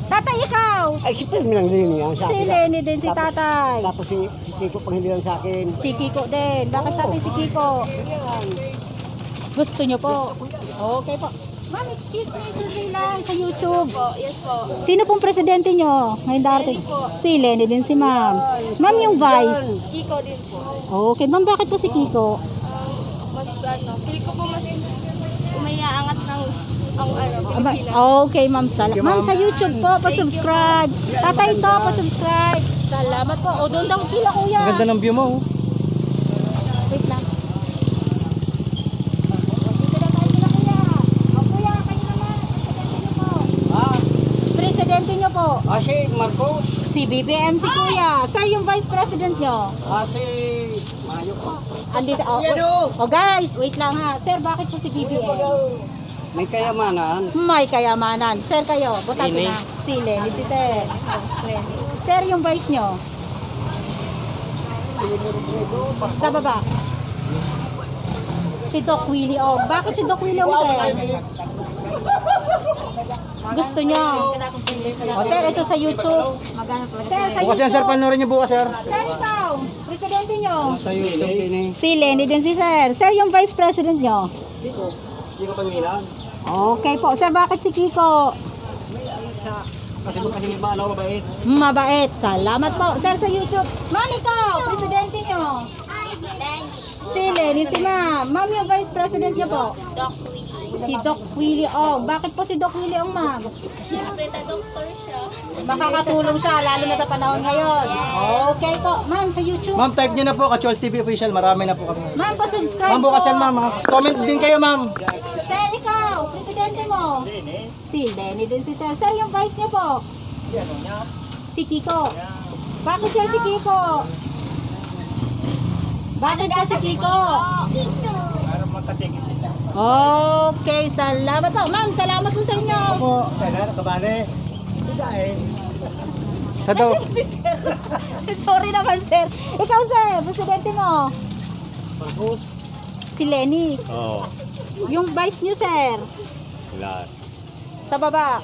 Tatay, ikaw! Ay, si Pirmi lang rin yan sa Si akin. Lenny din, si tatay. Tapos si Kiko pang hindi lang sa akin. Si Kiko din. Bakit tatay si Kiko? Gusto nyo po? Okay po. Ma'am, excuse me, survey lang sa YouTube. Yes po. Sino pong presidente nyo? Ngayon darating. Si Lenny din si ma'am. Ma'am, yung vice. Kiko din po. Okay, ma'am, bakit po si Kiko? Pili ko po mas umayaangat ng Aba, okay, ma'am. Ma'am, sa YouTube po, pa-subscribe. Tatay to, pa-subscribe. Salamat po. O, doon daw kila kuya. Ang ganda ng view mo. Oh. Wait lang. Dito na tayo kila kuya. O, kuya, kayo naman. Presidente nyo po. Presidente nyo po. Si Marcos. Si BBM, si kuya. Sir, yung vice president nyo. Si Mayo pa. Andi sa... guys, wait lang ha. Sir, bakit po si BBM? May kayamanan. May kayamanan. Sir, kayo, botate na. Si Lenny, si Sir. Sir, yung vice nyo. Sa baba. Si Doc Willie Ong. Bakit si Doc Willie Ong, sir? Gusto nyo? O, sir, ito sa YouTube. Sir, sa Bukas yan sir, YouTube. panoorin niyo bukas sir. Sir, ikaw, presidente nyo. Sa YouTube ini. Si Lenny din si Sir. Sir, yung vice president nyo. Kiko Pangilinan. Okay po. Sir, bakit si Kiko? Kasi maalaw mabait. Mabait. Salamat po. Sir, sa YouTube. Ma'am, ikaw, presidente nyo. Si Lenny, si ma'am. Ma'am, yung vice president nyo po. Si Doc Willie Ong. Bakit po si Doc Willie Ong, ma'am? Siyempre, doktor siya. Makakatulong siya, lalo na sa panahon ngayon. Okay po. Ma'am, sa YouTube. Ma'am, type nyo na po, Kachols TV Official. Marami na po kami. Ma'am, pa-subscribe Ma'am, po. bukas yan, ma'am. Comment din kayo, ma'am. Sir, ikaw, presidente mo. Si Lenny din si Sir. Sir, yung vice niyo po. Si Kiko. Bakit sir si Kiko? Bakit ka si Kiko? Okay, salamat po. Ma'am, salamat po sa inyo. Sa daw. Si Sir. Sorry naman, sir. Ikaw, sir, presidente mo. Si Lenny. Oo. Yung vice niyo, sir. Wala. Sa baba.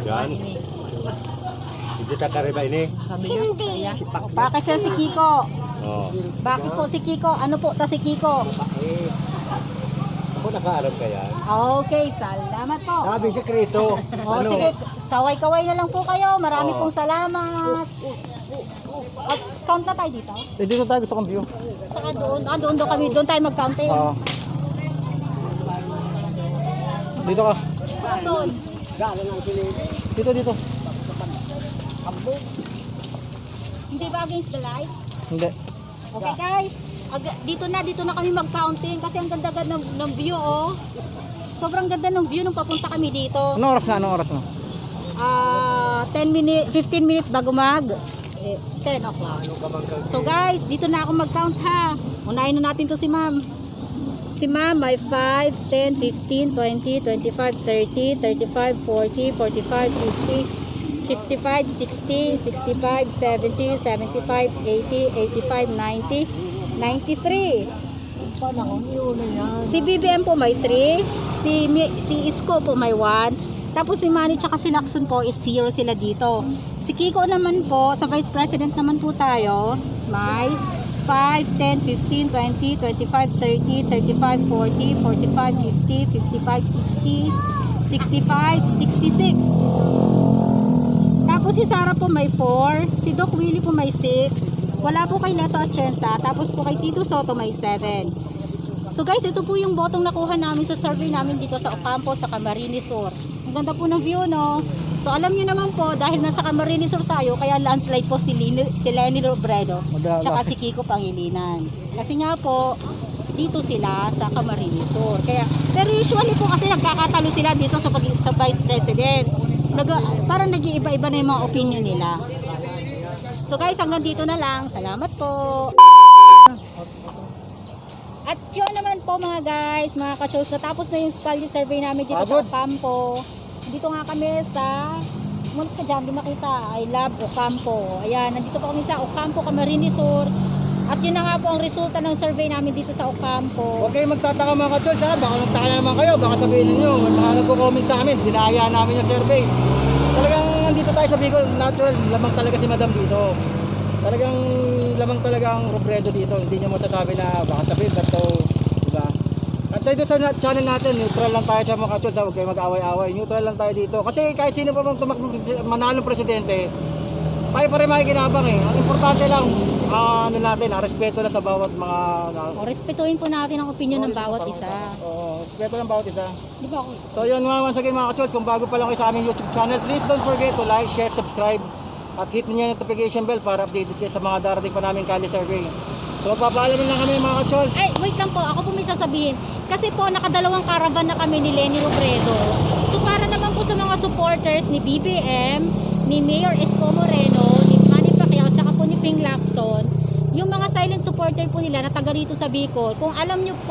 Yan. Hindi ta kariba ini. Bakit sir si Kiko? Oo. Bakit po si Kiko? Ano po ta si Kiko? Ako nakaarap ka yan. Okay, salamat po. Sabi sekreto. O sige, kaway-kaway na lang po kayo. Marami pong salamat. At count na tayo dito? Dito tayo gusto kong view. Saka doon. Doon kami. Doon tayo mag-count eh. Oo. Dito ka. Doon. Dito. Hindi ba against the light? Hindi. Okay guys, dito na kami mag-counting kasi ang ganda-ganda ng view oh. Sobrang ganda ng view nung papunta kami dito. Anong oras na? 15 minutes bago 10 o'clock. So guys, dito na ako mag-count ha. Unahin na natin to si ma'am. Si ma'am may 5, 10, 15, 20, 25, 30, 35, 40, 45, 50, 55, 60, 65, 70, 75, 80, 85, 90, 93. Si BBM po may 3, si Isko po may 1, tapos si Manny tsaka si Lacson po is 0 sila dito. Si Kiko naman po, sa Vice President naman po tayo, may 5, 10, 15, 20, 25, 30, 35, 40, 45, 50, 55, 60, 65, 66. Tapos si Sarah po may 4, si Doc Willie po may 6, wala po kay Leto Atienza, tapos po kay Tito Soto may 7. So guys, ito po yung botong nakuha namin sa survey namin dito sa Ocampo, sa Camarines Sur. Ang ganda po ng view, no? So alam nyo naman po, dahil nasa Camarines Sur tayo, kaya landslide po si Lenny Robredo, tsaka si Kiko Pangilinan. Kasi nga po, dito sila sa Camarines Sur. Kaya, pero usually po kasi nagkakatalo sila dito sa Vice President. Parang nag-iiba-iba na yung mga opinion nila. So guys, hanggang dito na lang. Salamat po. At yun naman po mga guys, mga ka-shows, natapos na yung Scully survey namin dito sa Ocampo. Dito nga kami sa, mulis ka dyan, di makita, I love Ocampo. Ayan, nandito po kami sa Ocampo, Camarines Sur. At yun na nga po ang resulta ng survey namin dito sa Ocampo. Huwag kayong magtataka mga Kachols ha, baka nagtaka na naman kayo, baka sabihin ninyo, baka nagko-comment sa amin, dinaya namin yung survey. Talagang nandito tayo sa Bicol, natural, lamang talaga si Madam dito. Talagang lamang talaga ang Robredo dito, hindi nyo masasabi na baka sabihin, bato, diba? At dito sa channel natin, neutral lang tayo sa mga Kachols ha, huwag kayong mag-away-away, neutral lang tayo dito. Kasi kahit sino pa mang manalong presidente, tayo pa rin makikinabang eh. Ang importante lang, respeto na sa bawat mga... Respetuhin po natin ang opinion ng bawat isa. Oo, respeto ng bawat isa. Di ba ako? So yun nga, once again mga Kachols, kung bago pa lang kayo sa aming YouTube channel, please don't forget to like, share, subscribe, at hit niyo yung notification bell para updated kayo sa mga darating pa namin Kali survey. So papaalamin lang kami mga Kachols. Eh, wait lang po, ako po may sasabihin. Kasi po, nakadalawang caravan na kami ni Lenny Robredo. So para naman po sa mga supporters ni BBM, ni Mayor Isko Moreno, ni Manny Pacquiao, tsaka po ni Ping Lacson, yung mga silent supporter po nila na taga rito sa Bicol, kung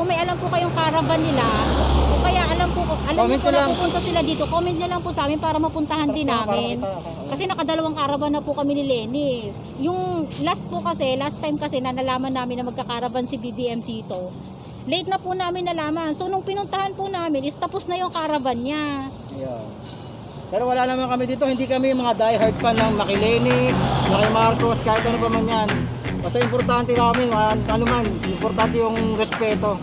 may alam po kayong caravan nila, o kaya alam niyo po na pupunta sila dito, comment niyo lang po sa amin para mapuntahan din namin. Kasi nakadalawang caravan na po kami ni Lenny. Yung last time kasi na nalaman namin na magkakaravan si BBM dito, late na po namin nalaman. So nung pinuntahan po namin, is tapos na yung caravan niya. Yeah. Pero wala naman kami dito, hindi kami mga diehard fan ng Makileni, Maki Marcos, kahit ano pa man yan. Basta importante kami, importante yung respeto.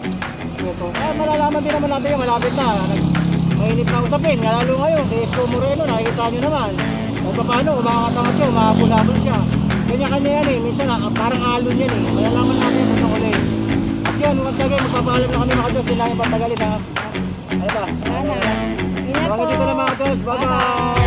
Malalaman din naman natin yung malapit na. Mainit na usapin, lalo ngayon, kay Isko Moreno, nakikita nyo naman. O paano, umangat siya, umahapon-hapon siya. Kanya-kanya yan eh. Minsan parang alon yan eh. Malalaman natin kung ano ulit. At yun, once again, magpapaalam na kami mga Diyos. Hindi lang yung patagalin ha. Ano ba? Wala na. Ingat po. Mga dito na mga Diyos. Bye-bye.